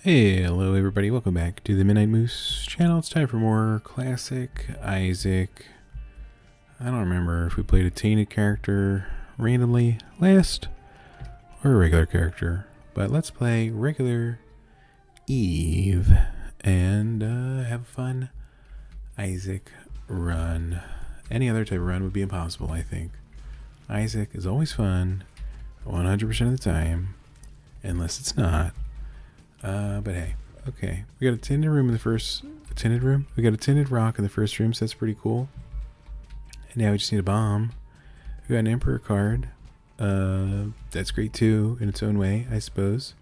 Hey, hello everybody, welcome back to the Midnight Moose channel. It's time for more classic Isaac. I don't remember if we played a tainted character randomly last or a regular character, but let's play regular Eve and have a fun Isaac run. Any other type of run would be impossible, I think. Isaac is always fun 100% of the time, unless it's not. But hey, okay. We got a tinted room in the first, We got a tinted rock in the first room, so that's pretty cool. And now we just need a bomb. We got an Emperor card. That's great too, in its own way, I suppose.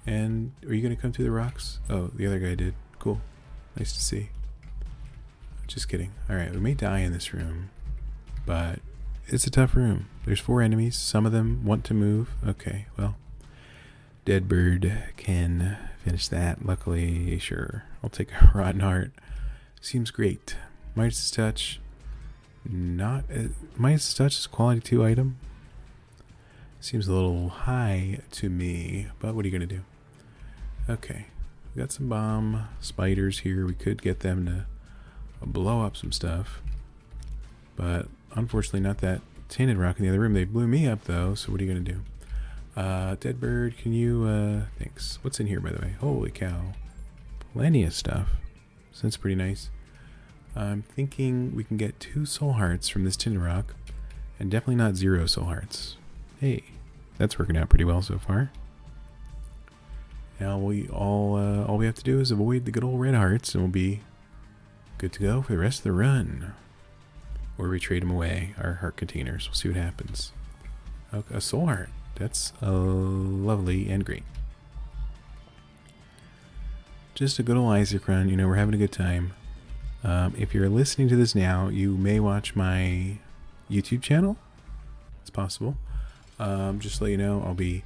And are you gonna come through the rocks? Oh, the other guy did. Cool. Nice to see. Just kidding. Alright, we may die in this room, but it's a tough room. There's 4 enemies. Some of them want to move. Okay, well. Dead bird can finish that. Luckily, sure. I'll take a rotten heart. Seems great. Midas touch. Not Midas touch is a quality 2 item. Seems a little high to me, but what are you gonna do? Okay, we got some bomb spiders here. We could get them to blow up some stuff, but unfortunately, not that tainted rock in the other room. They blew me up though. So what are you gonna do? Dead bird, can you, thanks. What's in here, by the way? Holy cow. Plenty of stuff. So that's pretty nice. I'm thinking we can get 2 soul hearts from this tin rock, and definitely not 0 soul hearts. Hey, that's working out pretty well so far. Now all we have to do is avoid the good old red hearts, and we'll be good to go for the rest of the run. Or we trade them away, our heart containers. We'll see what happens. Okay, a soul heart. That's lovely and great. Just a good old Isaac run. You know, we're having a good time. If you're listening to this now, you may watch my YouTube channel. It's possible. Just to let you know, I'll be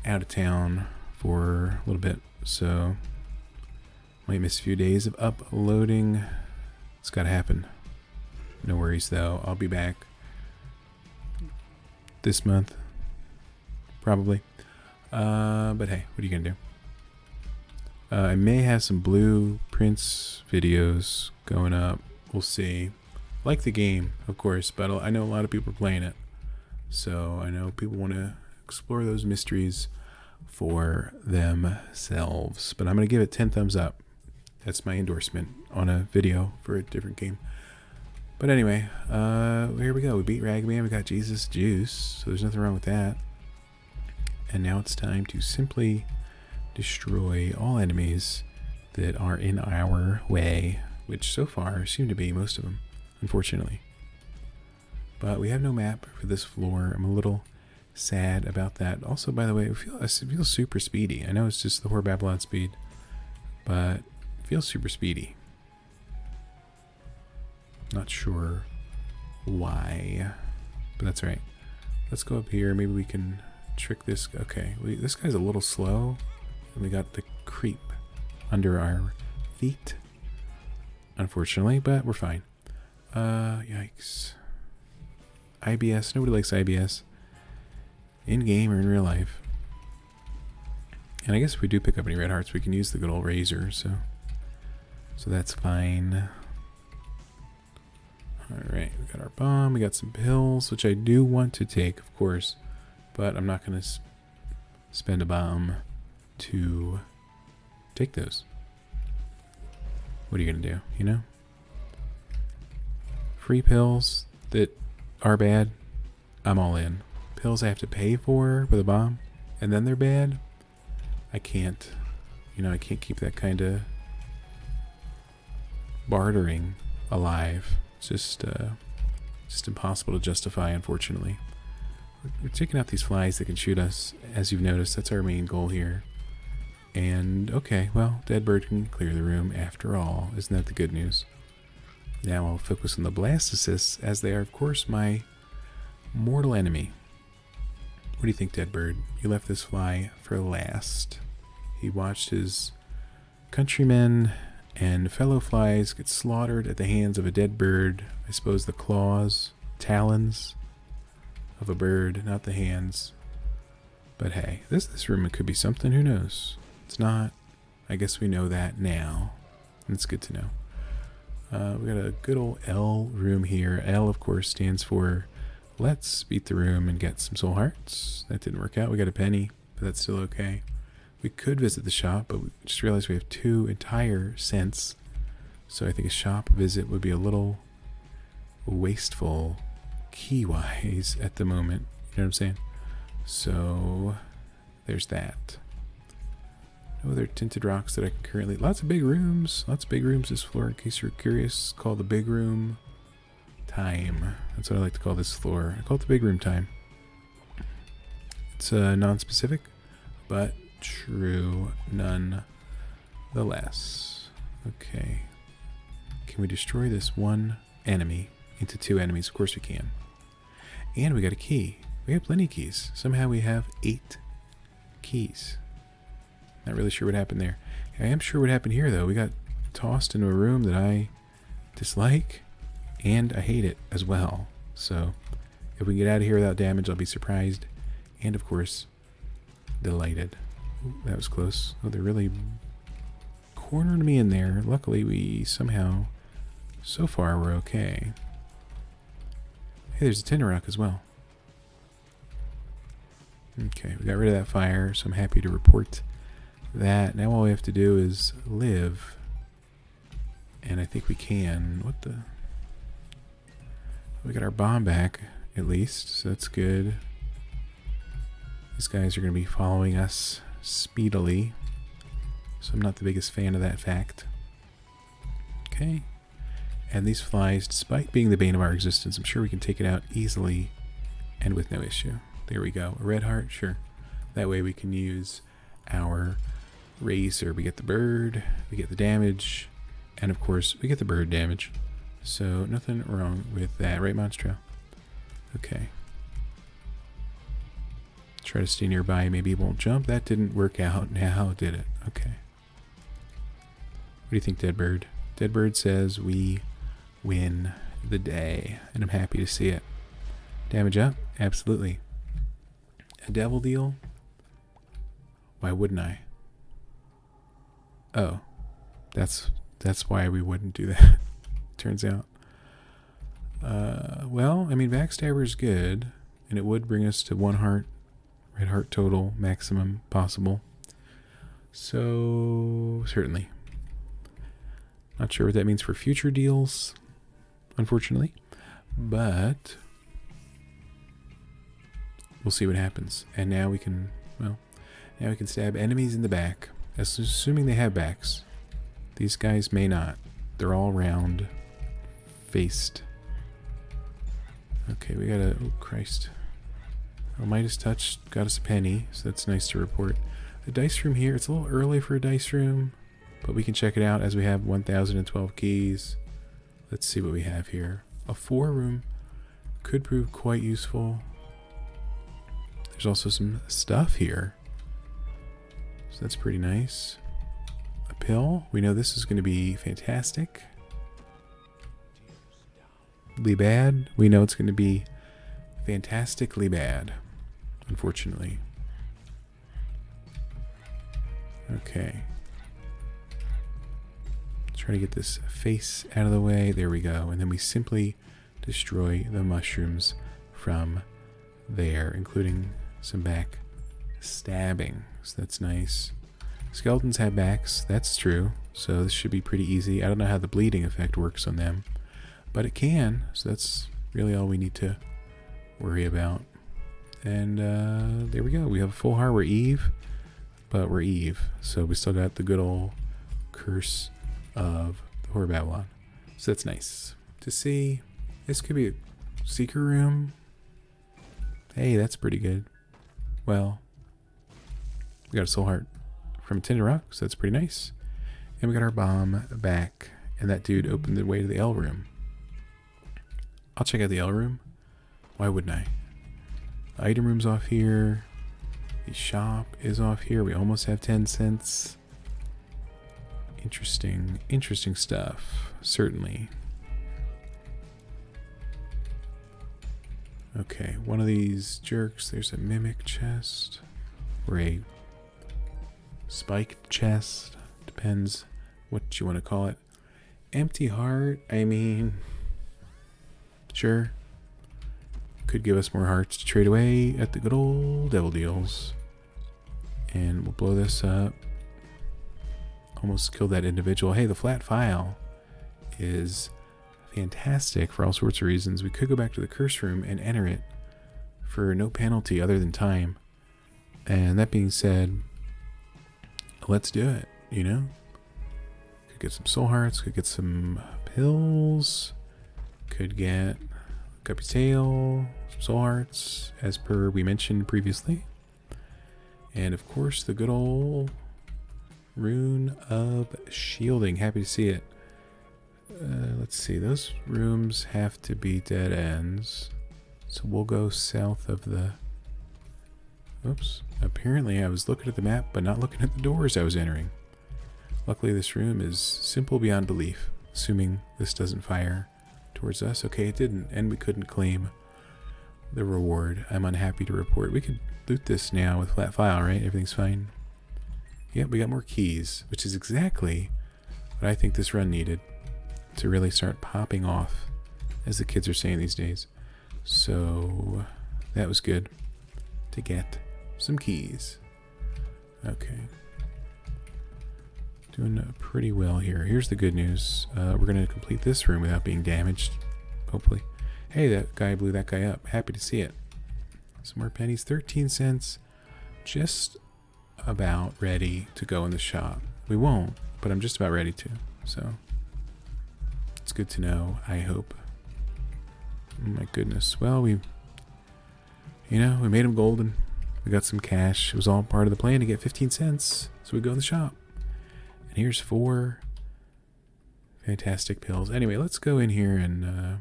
out of town for a little bit, so might miss a few days of uploading. It's gotta happen. No worries though. I'll be back this month. Probably. But hey, what are you gonna do? I may have some blueprints videos going up. We'll see. Like the game, of course, but I know a lot of people are playing it. So I know people want to explore those mysteries for themselves. But I'm going to give it 10 thumbs up. That's my endorsement on a video for a different game. But anyway, here we go. We beat Ragman. We got Jesus Juice. So there's nothing wrong with that. And now it's time to simply destroy all enemies that are in our way, which so far seem to be most of them, unfortunately. But we have no map for this floor. I'm a little sad about that. Also, by the way, it feels super speedy. I know it's just the Whore Babylon speed, but it feels super speedy. Not sure why, but that's right. Let's go up here. Maybe we can trick this. Okay, this guy's a little slow. And we got the creep under our feet, unfortunately, but we're fine. Yikes. IBS. Nobody likes IBS. In game or in real life. And I guess if we do pick up any red hearts, we can use the good old razor, so that's fine. Alright, we got our bomb, we got some pills, which I do want to take, of course, but I'm not going to spend a bomb to take those. What are you going to do, you know? Free pills that are bad, I'm all in. Pills I have to pay for with a bomb, and then they're bad, I can't, you know, I can't keep that kind of bartering alive. It's just impossible to justify, unfortunately. We're taking out these flies that can shoot us, as you've noticed. That's our main goal here. And, okay, well, Dead Bird can clear the room after all. Isn't that the good news? Now I'll focus on the blastocysts, as they are, of course, my mortal enemy. What do you think, Dead Bird? You left this fly for last. He watched his countrymen and fellow flies get slaughtered at the hands of a dead bird. I suppose the claws, talons of a bird, not the hands. But hey, this room could be something, who knows? It's not. I guess we know that now. It's good to know. We got a good old L room here. L, of course, stands for let's beat the room and get some soul hearts. That didn't work out. We got a penny, but that's still okay. We could visit the shop, but we just realized we have 2 entire cents. So I think a shop visit would be a little wasteful key-wise at the moment. You know what I'm saying? So there's that. No other tinted rocks that I can currently... Lots of big rooms. Lots of big rooms this floor. In case you're curious, call the big room time. That's what I like to call this floor. I call it the big room time. It's non-specific, but true nonetheless. Okay. Can we destroy this one enemy into 2 enemies? Of course we can. And we got a key. We have plenty of keys. Somehow we have 8 keys. Not really sure what happened there. I am sure what happened here, though. We got tossed into a room that I dislike, and I hate it as well. So, if we can get out of here without damage, I'll be surprised. And, of course, delighted. Ooh, that was close. Oh, they're really cornered me in there. Luckily, we somehow, so far, we're okay. Hey, there's a tinder rock as well. Okay, we got rid of that fire, so I'm happy to report that. Now all we have to do is live. And I think we can. What the? We got our bomb back, at least, so that's good. These guys are going to be following us speedily, so I'm not the biggest fan of that fact. Okay. And these flies, despite being the bane of our existence, I'm sure we can take it out easily and with no issue. There we go. A red heart? Sure. That way we can use our razor. We get the bird, we get the damage, and of course we get the bird damage. So nothing wrong with that, right, Monstro? Okay. Try to stay nearby, maybe it won't jump. That didn't work out. Now did it? Okay. What do you think, Deadbird? Deadbird says we win the day, and I'm happy to see it. Damage up? Absolutely. A devil deal? Why wouldn't I? Oh, that's why we wouldn't do that. Turns out. Well, I mean, Backstabber is good, and it would bring us to 1 heart, red heart total, maximum possible. So, certainly. Not sure what that means for future deals, unfortunately, but we'll see what happens. And now we can, well, now we can stab enemies in the back, assuming they have backs. These guys may not. They're all round faced. Okay, we got a, oh Christ. Our Midas Touch got us a penny, so that's nice to report. The dice room here, it's a little early for a dice room, but we can check it out as we have 1012 keys. Let's see what we have here. A 4 room could prove quite useful. There's also some stuff here, so that's pretty nice. A pill, we know this is going to be fantastic. Bad, we know it's going to be fantastically bad, unfortunately. Okay. Try to get this face out of the way. There we go. And then we simply destroy the mushrooms from there, including some back stabbing. So that's nice. Skeletons have backs. That's true. So this should be pretty easy. I don't know how the bleeding effect works on them, but it can. So that's really all we need to worry about. And there we go. We have a full heart. We're Eve, but we're Eve. So we still got the good old curse of the Whore of Babylon. So that's nice to see. This could be a secret room. Hey, that's pretty good. Well, we got a soul heart from a tinder rock, so that's pretty nice. And we got our bomb back, and that dude opened the way to the L room. I'll check out the L room. Why wouldn't I? The item room's off here. The shop is off here. We almost have 10 cents. Interesting stuff, certainly. Okay, one of these jerks, there's a mimic chest, or a spiked chest. Depends what you want to call it. Empty heart, I mean, sure. Could give us more hearts to trade away at the good old devil deals. And we'll blow this up. Almost killed that individual. Hey, the flat file is fantastic for all sorts of reasons. We could go back to the curse room and enter it for no penalty other than time. And that being said, let's do it, you know? Could get some soul hearts, could get some pills, could get Guppy's tail, some soul hearts, as per we mentioned previously. And of course, the good old rune of shielding. Happy to see it. Let's see, those rooms have to be dead ends. So we'll go south of the... Oops. Apparently I was looking at the map, but not looking at the doors I was entering. Luckily this room is simple beyond belief. Assuming this doesn't fire towards us. Okay, it didn't, and we couldn't claim the reward. I'm unhappy to report. We could loot this now with flat file, right? Everything's fine. Yep, we got more keys, which is exactly what I think this run needed to really start popping off, as the kids are saying these days. So that was good to get some keys. Okay. Doing pretty well here. Here's the good news. We're going to complete this room without being damaged, hopefully. Hey, that guy blew that guy up. Happy to see it. Some more pennies. 13 cents. Just about ready to go in the shop. We won't, but I'm just about ready to. So it's good to know, I hope. Oh my goodness. Well, we made him golden. We got some cash. It was all part of the plan to get 15 cents. So we go in the shop. And here's 4 fantastic pills. Anyway, let's go in here and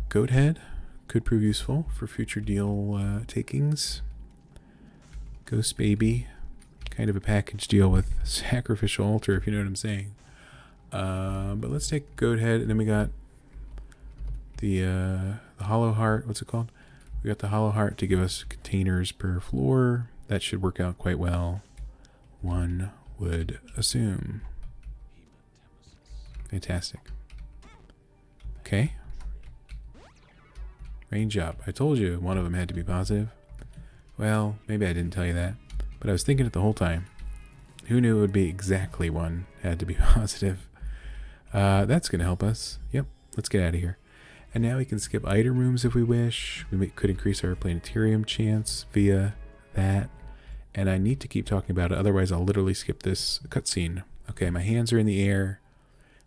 goat head could prove useful for future deal takings. Ghost baby, kind of a package deal with sacrificial altar, if you know what I'm saying. But let's take goat head, and then we got the hollow heart. What's it called? We got the hollow heart to give us containers per floor. That should work out quite well, one would assume. Fantastic. Okay. Range up. I told you one of them had to be positive. Well, maybe I didn't tell you that, but I was thinking it the whole time. Who knew it would be exactly one had to be positive? That's going to help us. Yep, let's get out of here. And now we can skip item rooms if we wish. We could increase our planetarium chance via that. And I need to keep talking about it, otherwise I'll literally skip this cutscene. Okay, my hands are in the air.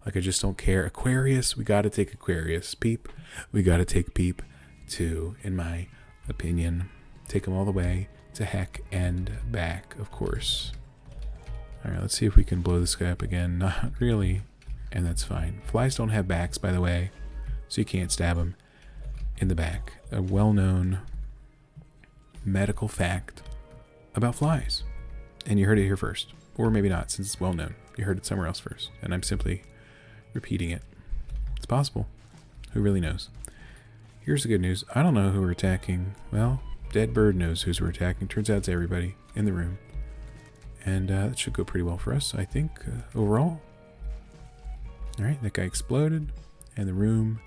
Like I just don't care. Aquarius, we got to take Aquarius. Peep, we got to take Peep too, in my opinion. Take them all the way to heck and back, of course. Alright, let's see if we can blow this guy up again. Not really, and that's fine. Flies don't have backs, by the way, so you can't stab them in the back. A well-known medical fact about flies. And you heard it here first. Or maybe not, since it's well-known. You heard it somewhere else first, and I'm simply repeating it. It's possible. Who really knows? Here's the good news. I don't know who we're attacking. Well, Dead Bird knows who we're attacking. Turns out it's everybody in the room. And that should go pretty well for us, I think, overall. Alright, that guy exploded. And the room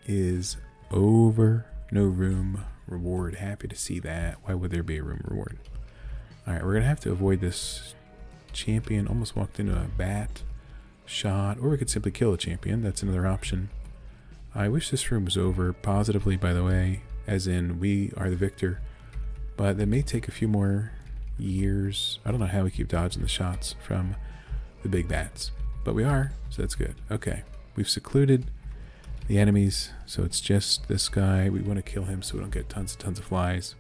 is over. No room reward. Happy to see that. Why would there be a room reward? Alright, we're going to have to avoid this champion. Almost walked into a bat shot. Or we could simply kill a champion. That's another option. I wish this room was over positively, by the way. As in, we are the victor. But that may take a few more years. I don't know how we keep dodging the shots from the big bats. But we are, so that's good. Okay, we've secluded the enemies. So it's just this guy. We want to kill him so we don't get tons of flies.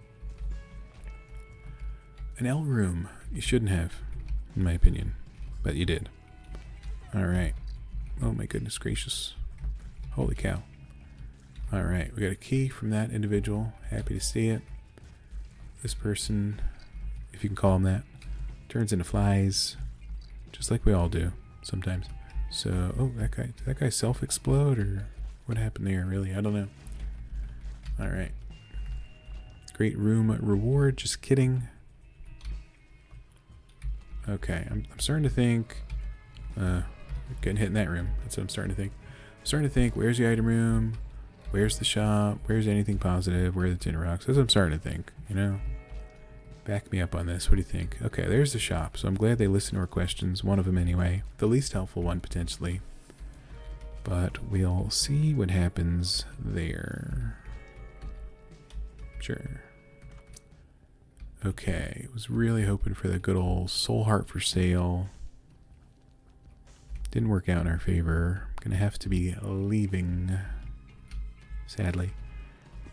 An L room. You shouldn't have, in my opinion. But you did. Alright. Oh my goodness gracious. Holy cow. Alright, we got a key from that individual. Happy to see it. This person, if you can call him that, turns into flies. Just like we all do, sometimes. So, oh, did that guy self-explode, or what happened there, really? I don't know. Alright. Great room reward, just kidding. Okay, I'm starting to think... getting hit in that room. That's what I'm starting to think. I'm starting to think, where's the item room? Where's the shop? Where's anything positive? Where are the tin rocks? That's what I'm starting to think, you know? Back me up on this. What do you think? Okay, there's the shop. So I'm glad they listened to our questions. One of them anyway. The least helpful one, potentially. But we'll see what happens there. Sure. Okay, was really hoping for the good old soul heart for sale. Didn't work out in our favor. Gonna have to be leaving. Sadly.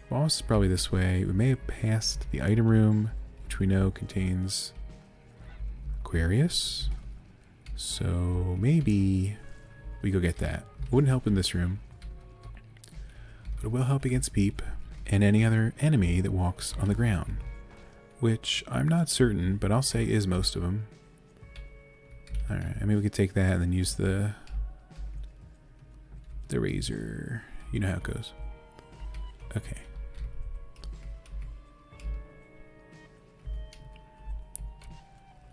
Boss is probably this way. We may have passed the item room, which we know contains Aquarius. So maybe we go get that. Wouldn't help in this room. But it will help against Peep and any other enemy that walks on the ground. Which I'm not certain, but I'll say is most of them. Alright, I mean we could take that and then use the razor. You know how it goes. Okay.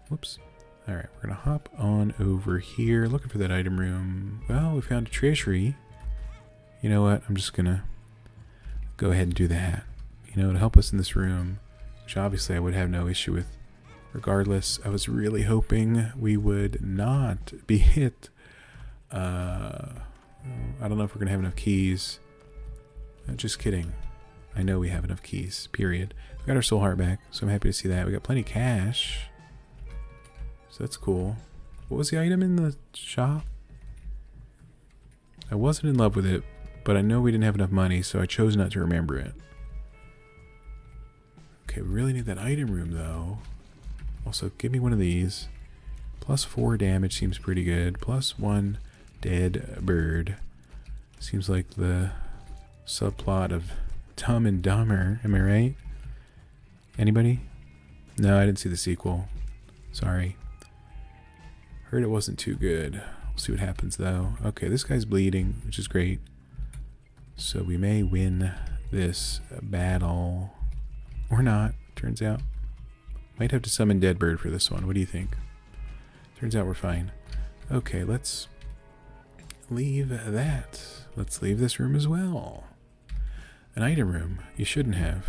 Whoops. Alright, we're gonna hop on over here, looking for that item room. Well, we found a treasury. You know what? I'm just gonna go ahead and do that. You know, to help us in this room, which obviously I would have no issue with. Regardless, I was really hoping we would not be hit. I don't know if we're gonna have enough keys. Just kidding. I know we have enough keys, period. We got our soul heart back, so I'm happy to see that. We got plenty of cash. So that's cool. What was the item in the shop? I wasn't in love with it, but I know we didn't have enough money, so I chose not to remember it. Okay, we really need that item room, though. Also, give me one of these. +4 damage seems pretty good. +1 dead bird. Seems like the subplot of Dumb and Dumber. Am I right? Anybody? No, I didn't see the sequel. Sorry. Heard it wasn't too good. We'll see what happens, though. Okay, this guy's bleeding, which is great. So we may win this battle. Or not, turns out. Might have to summon Deadbird for this one. What do you think? Turns out we're fine. Okay, let's leave that. Let's leave this room as well. An item room. You shouldn't have.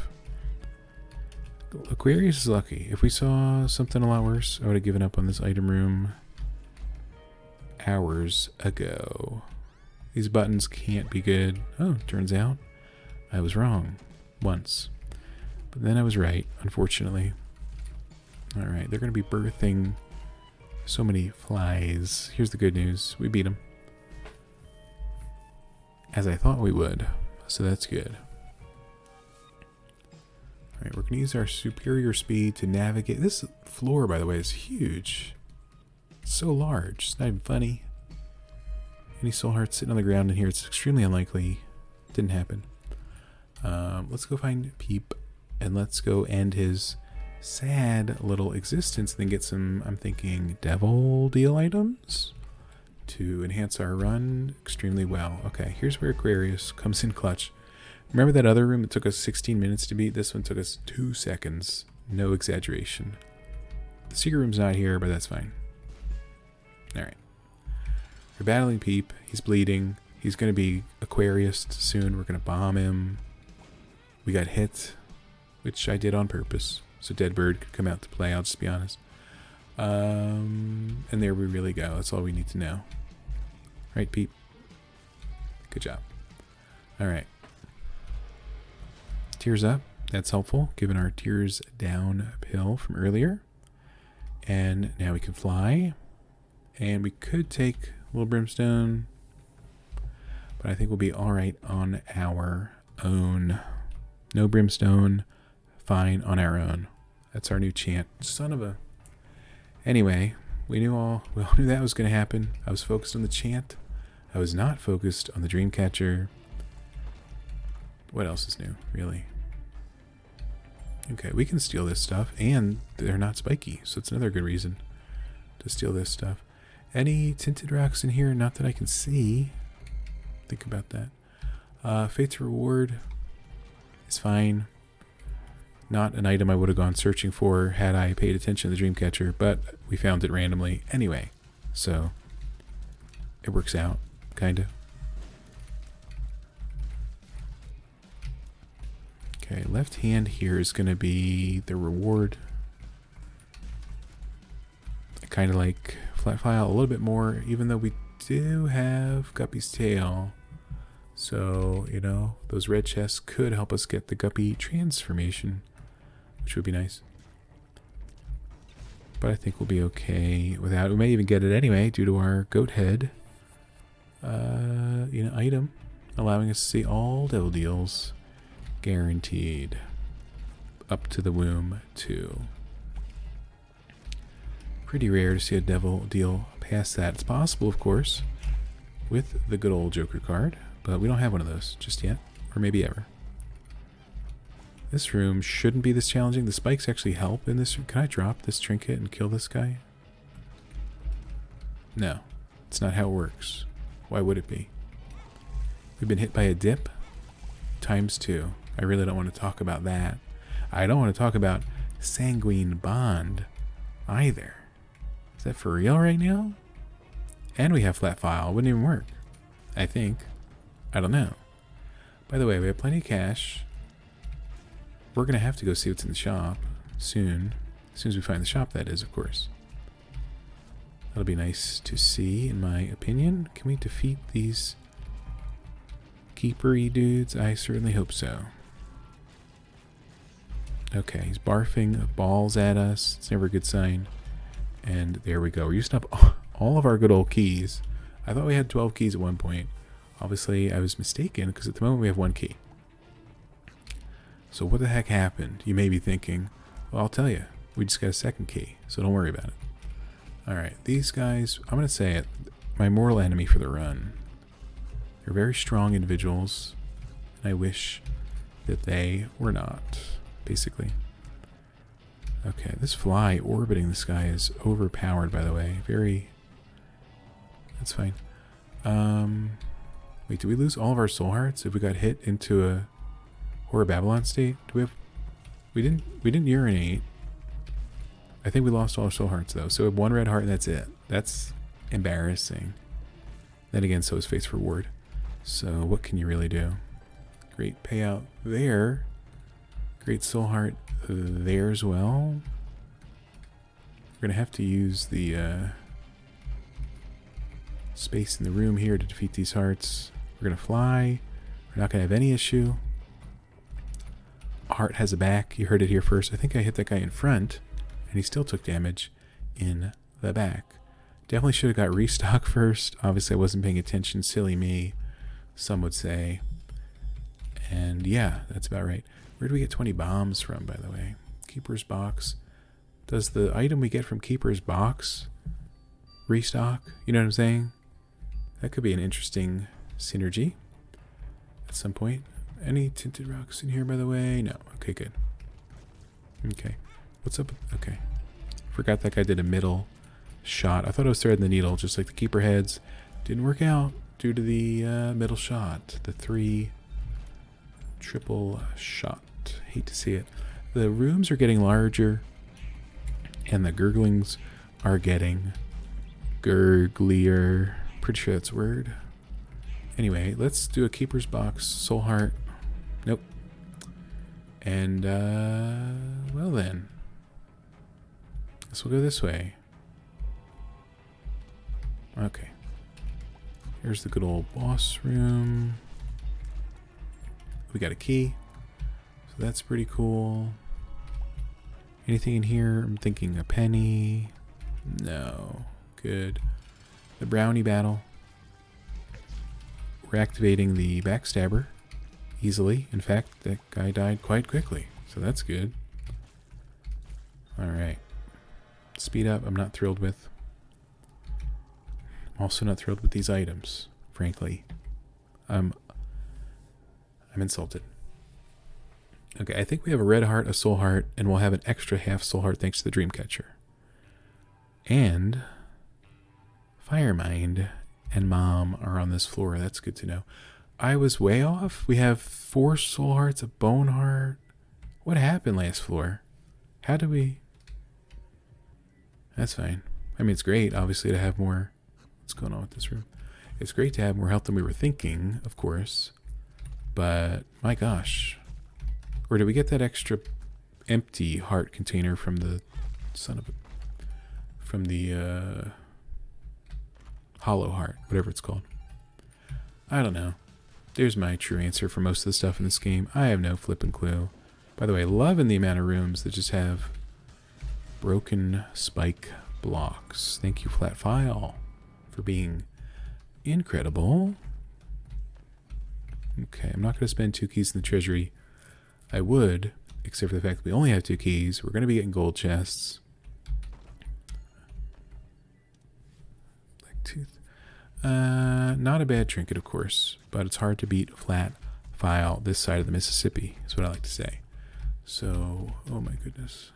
Aquarius is lucky. If we saw something a lot worse, I would have given up on this item room hours ago. These buttons can't be good. Oh, turns out I was wrong once. But then I was right, unfortunately. Alright, they're going to be birthing so many flies. Here's the good news. We beat them. As I thought we would. So that's good. Alright, we're going to use our superior speed to navigate. This floor, by the way, is huge. It's so large. It's not even funny. Any soul hearts sitting on the ground in here, it's extremely unlikely. Didn't happen. Let's go find Peep. And let's go end his sad little existence and then get some, I'm thinking, devil deal items to enhance our run extremely well. Okay, here's where Aquarius comes in clutch. Remember that other room that took us 16 minutes to beat? This one took us 2 seconds. No exaggeration. The secret room's not here, but that's fine. Alright. We're battling Peep. He's bleeding. He's going to be Aquarius soon. We're going to bomb him. We got hit, which I did on purpose. So Deadbird could come out to play, I'll just be honest. And there we really go. That's all we need to know. Right, Peep? Good job. Alright. Tears up. That's helpful, given our tears down pill from earlier. And now we can fly. And we could take a little brimstone. But I think we'll be alright on our own. No brimstone. Fine on our own. That's our new chant. Son of a... Anyway, we all knew that was going to happen. I was focused on the chant. I was not focused on the Dreamcatcher. What else is new, really? Okay, we can steal this stuff, and they're not spiky, so it's another good reason to steal this stuff. Any tinted rocks in here? Not that I can see. Think about that. Fate's Reward is fine. Not an item I would have gone searching for had I paid attention to the Dreamcatcher, but we found it randomly anyway. So it works out, kind of. Okay, left hand here is going to be the reward. I kind of like flat file a little bit more, even though we do have Guppy's tail. So, you know, those red chests could help us get the Guppy transformation, which would be nice. But I think we'll be okay without. We may even get it anyway due to our goat head, item, allowing us to see all devil deals, guaranteed, up to the womb too. Pretty rare to see a devil deal past that. It's possible, of course, with the good old Joker card, but we don't have one of those just yet, or maybe ever. This room shouldn't be this challenging. The spikes actually help in this room. Can I drop this trinket and kill this guy? No, it's not how it works. Why would it be? We've been hit by a dip ×2. I really don't want to talk about that. I don't want to talk about Sanguine Bond either. Is that for real right now? And we have flat file. It wouldn't even work, I think. I don't know. By the way, we have plenty of cash. We're going to have to go see what's in the shop soon. As soon as we find the shop, that is, of course. That'll be nice to see, in my opinion. Can we defeat these keepery dudes? I certainly hope so. Okay, he's barfing balls at us. It's never a good sign. And there we go. We're using up all of our good old keys. I thought we had 12 keys at one point. Obviously, I was mistaken, because at the moment we have 1 key. So what the heck happened? You may be thinking, well, I'll tell you. We just got a 2nd key, so don't worry about it. Alright, these guys, I'm going to say it, my mortal enemy for the run. They're very strong individuals, and I wish that they were not, basically. Okay, this fly orbiting this guy is overpowered, by the way. That's fine. Wait, did we lose all of our soul hearts if we got hit into a Horror Babylon state? We didn't urinate. I think we lost all our soul hearts though. So we have 1 red heart and that's it. That's embarrassing. Then again, so is Fate's Reward. So what can you really do? Great payout there. Great soul heart there as well. We're gonna have to use the space in the room here to defeat these hearts. We're gonna fly. We're not gonna have any issue. Heart has a back. You heard it here first. I think I hit that guy in front, and he still took damage in the back. Definitely should have got restock first. Obviously, I wasn't paying attention. Silly me, some would say. And yeah, that's about right. Where do we get 20 bombs from, by the way? Keeper's Box. Does the item we get from Keeper's Box restock? You know what I'm saying? That could be an interesting synergy at some point. Any tinted rocks in here, by the way? No. Okay, good. Okay. What's up? Okay. Forgot that guy did a middle shot. I thought I was threading the needle, just like the keeper heads. Didn't work out due to the middle shot. The 3 triple shot. Hate to see it. The rooms are getting larger, and the gurglings are getting gurglier. Pretty sure that's a word. Anyway, let's do a Keeper's Box. Soul Heart. Nope. And, well then. Guess we'll go this way. Okay. Here's the good old boss room. We got a key. So that's pretty cool. Anything in here? I'm thinking a penny. No. Good. The brownie battle. We're activating the backstabber easily. In fact, that guy died quite quickly, so that's good. Alright. Speed up, I'm not thrilled with. I'm also not thrilled with these items, frankly. I'm insulted. Okay, I think we have a red heart, a soul heart, and we'll have an extra half soul heart thanks to the Dreamcatcher. And Firemind and Mom are on this floor. That's good to know. I was way off. We have 4 soul hearts, a bone heart, What happened last floor? How did we... That's fine. I mean, it's great, obviously, to have more... What's going on with this room? It's great to have more health than we were thinking, of course. But, my gosh. Or did we get that extra empty heart container from the... Son of a... From the, hollow heart, whatever it's called. I don't know. There's my true answer for most of the stuff in this game. I have no flipping clue. By the way, loving the amount of rooms that just have broken spike blocks. Thank you, Flat File, for being incredible. Okay, I'm not going to spend 2 keys in the treasury. I would, except for the fact that we only have 2 keys. We're going to be getting gold chests. Black tooth. Not a bad trinket, of course, but it's hard to beat Flat File this side of the Mississippi, is what I like to say. So, oh my goodness.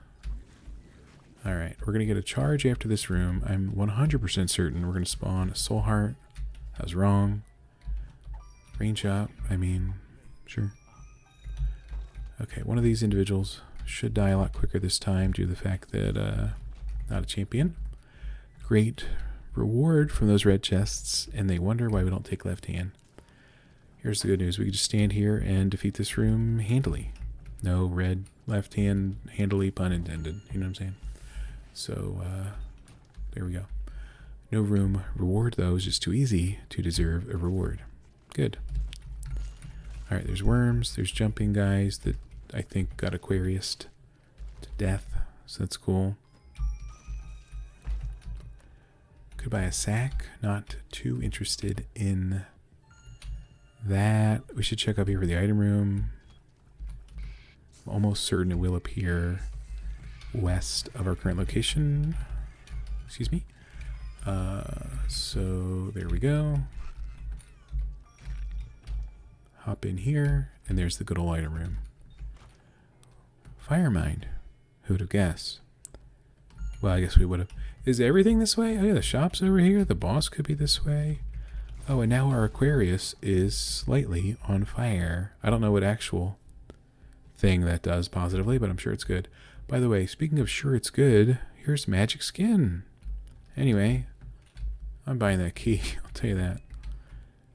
Alright, we're going to get a charge after this room. I'm 100% certain we're going to spawn a soul heart. I was wrong. Range up, I mean, sure. Okay, one of these individuals should die a lot quicker this time due to the fact that, not a champion. Great reward from those red chests, and they wonder why we don't take left hand. Here's the good news. We can just stand here and defeat this room handily. No red left hand handily, pun intended. You know what I'm saying? So, there we go. No room reward, though, is just too easy to deserve a reward. Good. Alright, there's worms. There's jumping guys that I think got Aquarius to death. So that's cool. Could buy a sack. Not too interested in that. We should check up here for the item room. I'm almost certain it will appear west of our current location. Excuse me. So there we go. Hop in here, and there's the good old item room. Fire mine. Who would have guessed? Well, I guess we would have. Is everything this way? Oh yeah, the shop's over here. The boss could be this way. Oh, and now our Aquarius is slightly on fire. I don't know what actual thing that does positively, but I'm sure it's good. By the way, speaking of sure it's good, here's magic skin. Anyway, I'm buying that key. I'll tell you that.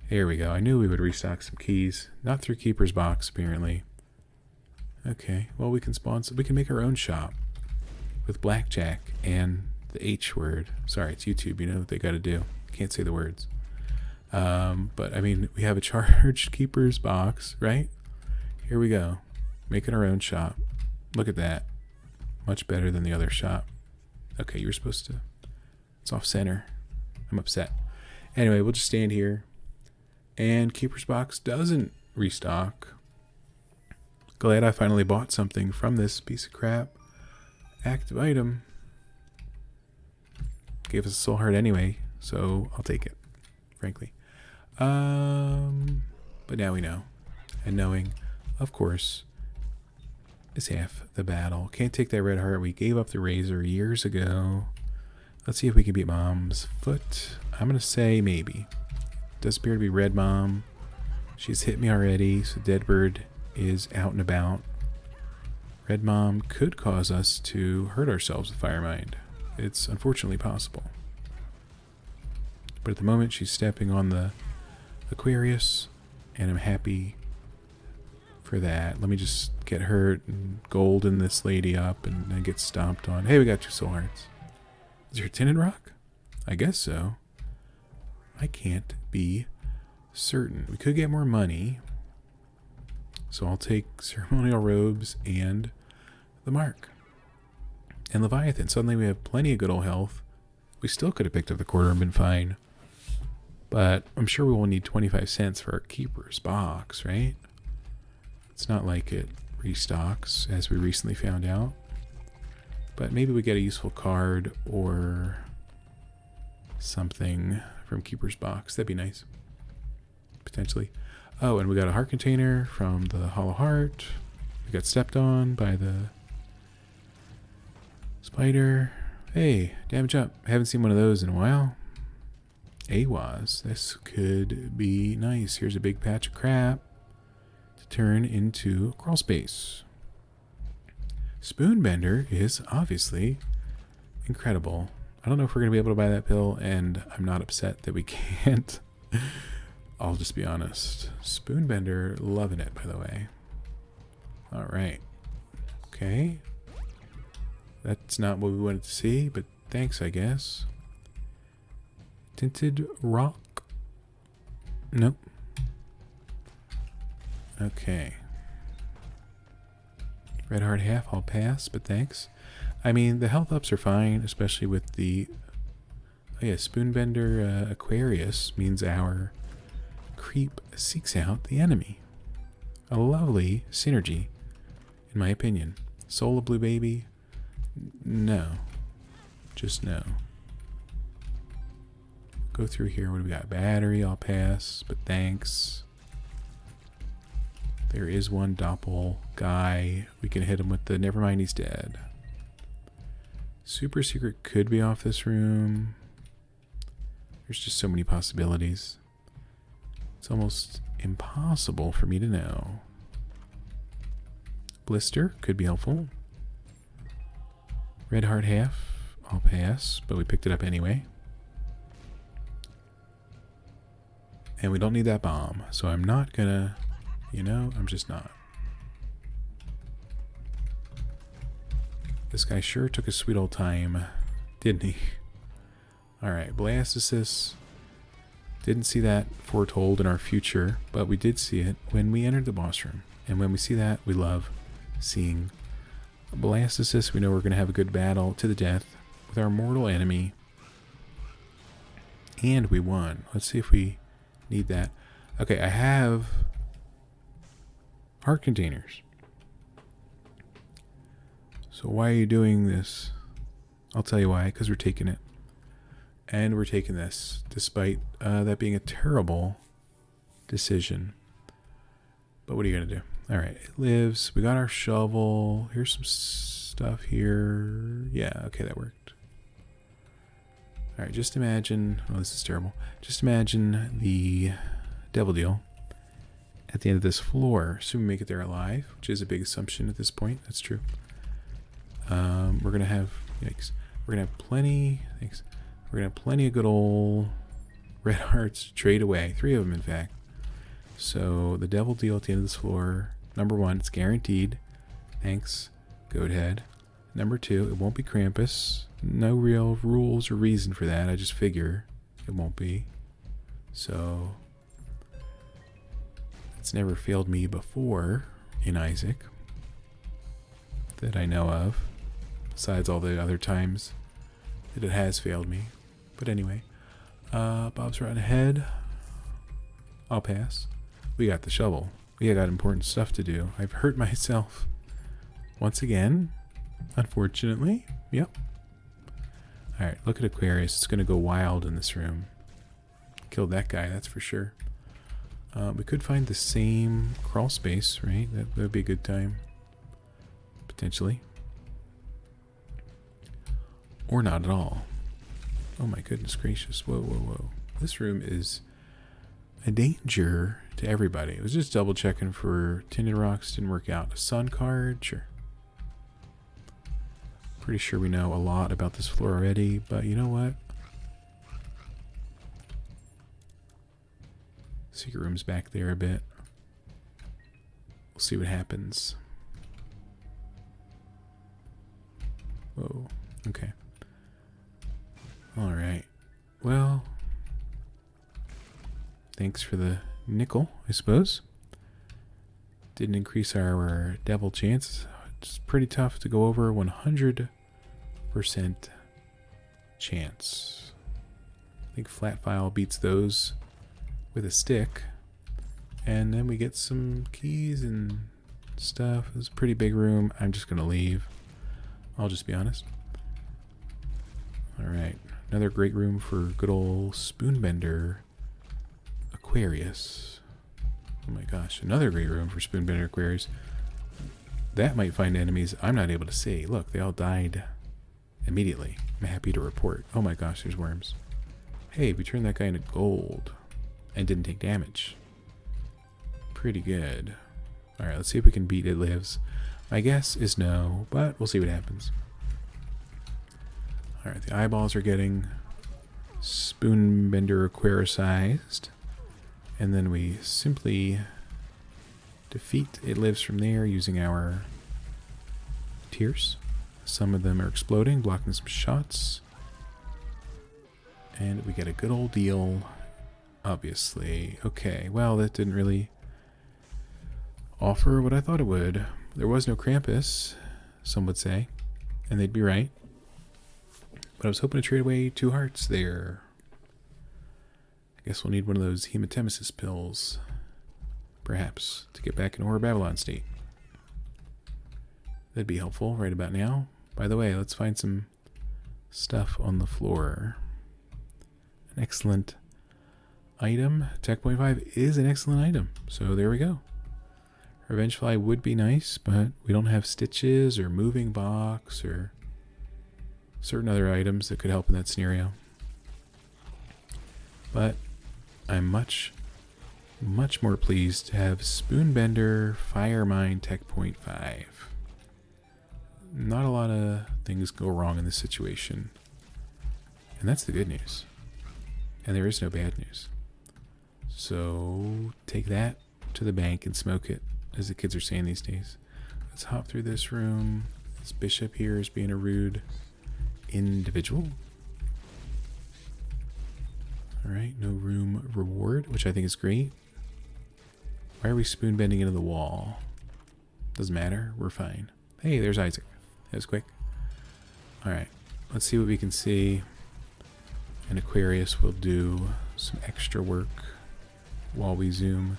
Here we go. I knew we would restock some keys. Not through Keeper's Box, apparently. Okay, well, we can spawn. We can make our own shop with blackjack and the H word. Sorry, it's YouTube. You know what they got to do. Can't say the words. But I mean, we have a charged Keeper's Box, right? Here we go. Making our own shop. Look at that. Much better than the other shop. Okay, you were supposed to. It's off center. I'm upset. Anyway, we'll just stand here. And Keeper's Box doesn't restock. Glad I finally bought something from this piece of crap. Active item. Gave us a soul heart anyway, so I'll take it, frankly. But now we know. And knowing, of course, is half the battle. Can't take that red heart. We gave up the razor years ago. Let's see if we can beat Mom's foot. I'm going to say maybe. Does appear to be Red Mom. She's hit me already, so Deadbird is out and about. Red Mom could cause us to hurt ourselves with Fire Mind. It's unfortunately possible. But at the moment, she's stepping on the Aquarius, and I'm happy for that. Let me just get hurt and golden this lady up and then get stomped on. Hey, we got 2 soul hearts. Is there a tinted rock? I guess so. I can't be certain. We could get more money. So I'll take ceremonial robes and the mark. And Leviathan. Suddenly we have plenty of good old health. We still could have picked up the quarter and been fine. But I'm sure we will need 25 cents for our Keeper's Box, right? It's not like it restocks, as we recently found out. But maybe we get a useful card or something from Keeper's Box. That'd be nice. Potentially. Oh, and we got a heart container from the Hollow Heart. We got stepped on by the spider. Hey, damage up. Haven't seen one of those in a while. AWAS. This could be nice. Here's a big patch of crap to turn into crawl space. Spoonbender is obviously incredible. I don't know if we're going to be able to buy that pill, and I'm not upset that we can't. I'll just be honest. Spoonbender, loving it, by the way. Alright. Okay. That's not what we wanted to see, but thanks, I guess. Tinted rock? Nope. Okay. Red heart half, I'll pass, but thanks. I mean, the health ups are fine, especially with the... Oh yeah, Spoonbender Aquarius means our creep seeks out the enemy. A lovely synergy, in my opinion. Soul of Blue Baby? No. Just no. Go through here. What do we got? Battery, I'll pass, but thanks. There is one doppel guy. We can hit him with the... Never mind, he's dead. Super secret could be off this room. There's just so many possibilities. It's almost impossible for me to know. Blister could be helpful. Red heart half, I'll pass, but we picked it up anyway. And we don't need that bomb, so I'm not gonna, you know, I'm just not. This guy sure took a sweet old time, didn't he? Alright, Blastocyst. Didn't see that foretold in our future, but we did see it when we entered the boss room. And when we see that, we love seeing Blastocyst. We know we're going to have a good battle to the death with our mortal enemy. And we won. Let's see if we need that. Okay, I have heart containers. So why are you doing this? I'll tell you why, because we're taking it. And we're taking this, despite that being a terrible decision. But what are you going to do? Alright, it lives. We got our shovel. Here's some stuff here. Yeah, okay, that worked. Alright, just imagine... Oh, this is terrible. Just imagine the devil deal at the end of this floor. Assume we make it there alive, which is a big assumption at this point. That's true. We're going to have... Yikes. We're going to have plenty... Thanks. We're going to have plenty of good old red hearts to trade away. 3 of them, in fact. So, the devil deal at the end of this floor. Number 1, it's guaranteed. Thanks, Goathead. Number 2, it won't be Krampus. No real rules or reason for that. I just figure it won't be. So, it's never failed me before in Isaac that I know of. Besides all the other times that it has failed me. But anyway, Bob's right ahead. I'll pass. We got the shovel. We got important stuff to do. I've hurt myself once again, unfortunately. Yep. Alright, look at Aquarius. It's going to go wild in this room. Killed that guy, that's for sure. We could find the same crawl space, right? That would be a good time. Potentially. Or not at all. Oh my goodness gracious. Whoa, whoa, whoa. This room is a danger to everybody. It was just double checking for tinted rocks. Didn't work out. A sun card? Sure. Pretty sure we know a lot about this floor already, but you know what? Secret room's back there a bit. We'll see what happens. Whoa. Okay. Alright. Well, thanks for the nickel, I suppose. Didn't increase our devil chance. It's pretty tough to go over 100% chance. I think flat file beats those with a stick. And then we get some keys and stuff. It's a pretty big room. I'm just going to leave. I'll just be honest. Alright. Another great room for good old Spoonbender Aquarius. Oh my gosh. Another great room for Spoonbender Aquarius. That might find enemies I'm not able to see. Look, they all died immediately. I'm happy to report. Oh my gosh, there's worms. Hey, we turned that guy into gold and didn't take damage. Pretty good. Alright, let's see if we can beat It Lives. My guess is no, but we'll see what happens. Alright, the eyeballs are getting Spoonbender aquaricized. And then we simply defeat It Lives from there using our tears. Some of them are exploding, blocking some shots. And we get a good old deal, obviously. Okay, well, that didn't really offer what I thought it would. There was no Krampus, some would say, and they'd be right. But I was hoping to trade away 2 hearts there. I guess we'll need one of those hematemesis pills, perhaps, to get back in Horror Babylon state. That'd be helpful right about now. By the way, let's find some stuff on the floor. An excellent item. Tech point 5 is an excellent item, so there we go. Revenge Fly would be nice, but we don't have stitches or moving box or certain other items that could help in that scenario. But I'm much more pleased to have Spoonbender Fire Mine Tech point 5. Not a lot of things go wrong in this situation. And that's the good news. And there is no bad news. So take that to the bank and smoke it, as the kids are saying these days. Let's hop through this room. This bishop here is being a rude individual. Alright, no room reward, which I think is great. Why are we spoon bending into the wall? Doesn't matter, we're fine. Hey, there's Isaac. That was quick. Alright, let's see what we can see. And Aquarius will do some extra work while we zoom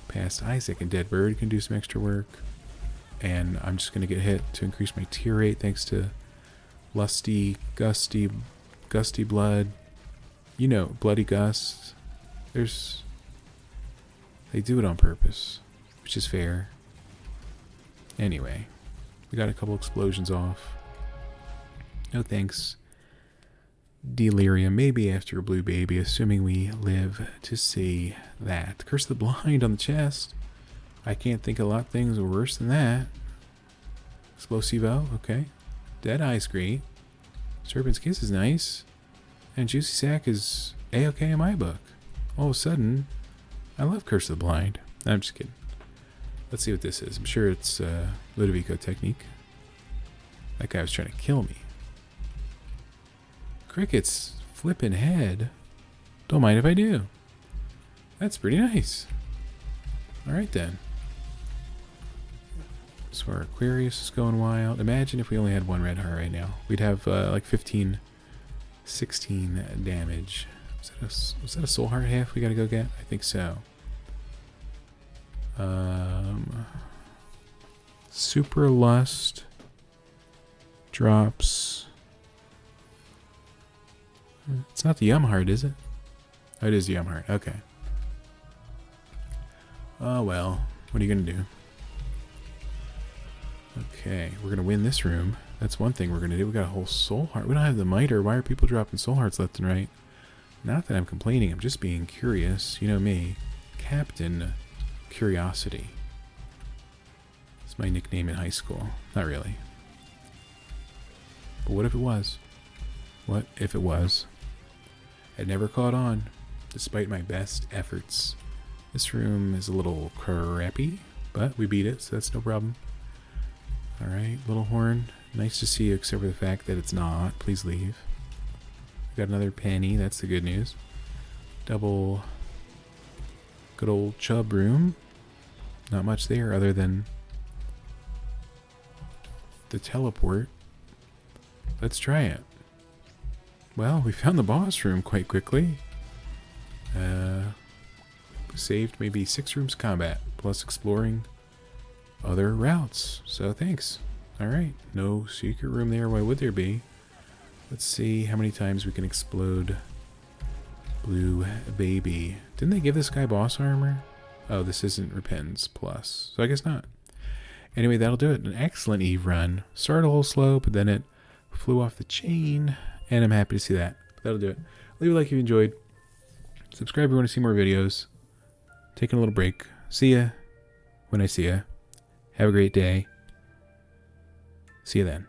past Isaac, and Deadbird can do some extra work. And I'm just going to get hit to increase my tear rate thanks to Lusty, Gusty Blood. You know, Bloody Gust. They do it on purpose, which is fair. Anyway, we got a couple explosions off. No thanks. Delirium, maybe after a blue baby, assuming we live to see that. Curse of the Blind on the chest. I can't think of a lot of things worse than that. Explosivo, okay. Dead Eye's great. Serpent's Kiss is nice. And Juicy Sack is A-okay in my book. All of a sudden, I love Curse of the Blind. I'm just kidding. Let's see what this is. I'm sure it's Ludovico technique. That guy was trying to kill me. Cricket's flipping head. Don't mind if I do. That's pretty nice. Alright then. So our Aquarius is going wild. Imagine if we only had 1 red heart right now. We'd have like 15, 16 damage. Was that a soul heart half we gotta go get? I think so. Super Lust drops. It's not the Yum Heart, is it? Oh, it is the Yum Heart. Okay. Oh well. What are you gonna do? Okay, we're gonna win this room. That's one thing we're gonna do. We got a whole soul heart. We don't have the miter. Why are people dropping soul hearts left and right? Not that I'm complaining. I'm just being curious. You know me, Captain Curiosity. It's my nickname in high school. Not really. But what if it was? What if it was? It never caught on, despite my best efforts. This room is a little crappy, but we beat it, so that's no problem. Alright, Little Horn, nice to see you, except for the fact that it's not. Please leave. Got another penny, that's the good news. Double good old chub room. Not much there other than the teleport. Let's try it. Well, we found the boss room quite quickly. Saved maybe 6 rooms combat, plus exploring other routes. So thanks. Alright, no secret room there. Why would there be? Let's see how many times we can explode Blue Baby. Didn't they give this guy boss armor? Oh, this isn't Repentance Plus, so I guess not. Anyway, that'll do it. An excellent Eve run. Started a little slow, but then it flew off the chain. And I'm happy to see that. That'll do it. Leave a like if you enjoyed. Subscribe if you want to see more videos. Taking a little break. See ya when I see ya. Have a great day. See you then.